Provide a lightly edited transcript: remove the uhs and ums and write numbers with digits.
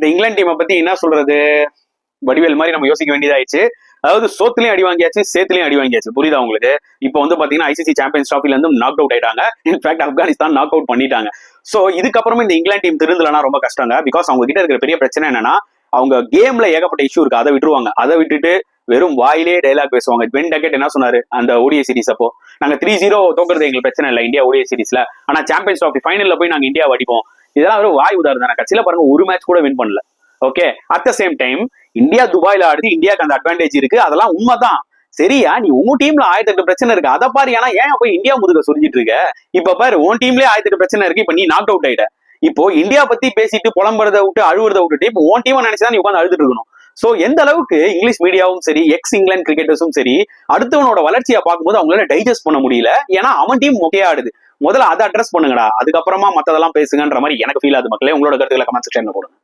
இந்த இங்கிலாந்து டீமை பத்தி என்ன சொல்றது, வடிவேல் மாதிரி நம்ம யோசிக்க வேண்டியதாயிடுச்சு. அதாவது சோத்துலயும் அடி வாங்கியாச்சு, சேத்துலயும் அடி வாங்கியாச்சு. புரியுதா உங்களுக்கு? இப்போ வந்து பாத்தீங்கன்னா ஐசிசி சாம்பியன்ஸ் டிராஃபில இருந்து நாக் அவுட் ஆயிட்டாங்க. இன்ஃபேக்ட் ஆப்கானிஸ்தான் நாக் அவுட் பண்ணிட்டாங்க. சோ இதுக்கப்புறமா இந்த இங்கிலாந்து டீம் திருந்தலன்னா ரொம்ப கஷ்டங்க. பிகாஸ் அவங்க கிட்ட இருக்கிற பெரிய பிரச்சனை என்னன்னா, அவங்க கேம்ல ஏகப்பட்ட இஷ்யூ இருக்கு. அதை விட்டுருவாங்க. அதை விட்டுட்டு வெறும் வாயிலே டைலாக் பேசுவாங்க. பென் டக்கெட் என்ன சொன்னாரு அந்த ஓடிஐ சீரிஸ் அப்போ, நாங்க 3-0 தோக்குறது எங்களுக்கு பிரச்சனை இல்லை இந்தியா ஓடிஐ சீரிஸ்ல, ஆனா சாம்பியன்ஸ் டிராஃபி ஃபைனல்ல போய் நாங்க இந்தியா அடிப்போம். இதெல்லாம் ஒரு வாய் உதாரணம். கட்சியில பாருங்க ஒரு மேட்ச் கூட வின் பண்ணல. Okay, at the same time India துபாயில ஆடுது, இந்தியாவுக்கு அந்த அட்வான்டேஜ் இருக்கு, அதெல்லாம் உண்மைதான். சரியா, நீ உங்க டீம்ல 1008 பிரச்சனை இருக்கு, அதை பாரு. ஏன்னா ஏன் போய் இந்தியா முதுக சொல்லிட்டு இருக்க? இப்ப பாரு, உன் டீம்லயே 1008 பிரச்சனை இருக்கு, இப்ப நீ நாக் அவுட் ஆயிட்ட. இப்போ இந்தியா பத்தி பேசிட்டு புலம்புறதை விட்டு அழுவுறதை விட்டுட்டு இப்போ உன் டீம் நினைச்சுதான் நீ உட்காந்து அழுதுட்டு இருக்கணும். சோ எந்த அளவுக்கு இங்கிலீஷ் மீடியாவும் சரி, எக்ஸ் இங்கிலாந்து கிரிக்கெட்டர்ஸும் சரி, அடுத்தவனோட வளர்ச்சியை பார்க்கும்போது அவங்களால டைஜஸ்ட் பண்ண முடியல. ஏன்னா அவன் டீம் மொக்கையா ஆடுது. முதல்ல அதை அட்ரஸ் பண்ணுங்கடா, அதுக்கப்புறமா மத்ததெல்லாம் பேசுங்கன்ற மாதிரி எனக்கு ஃபீல் ஆகுது. மக்களே, உங்களோட கருத்துக்களை கமெண்ட் செக்ஷன்ல போடுங்க.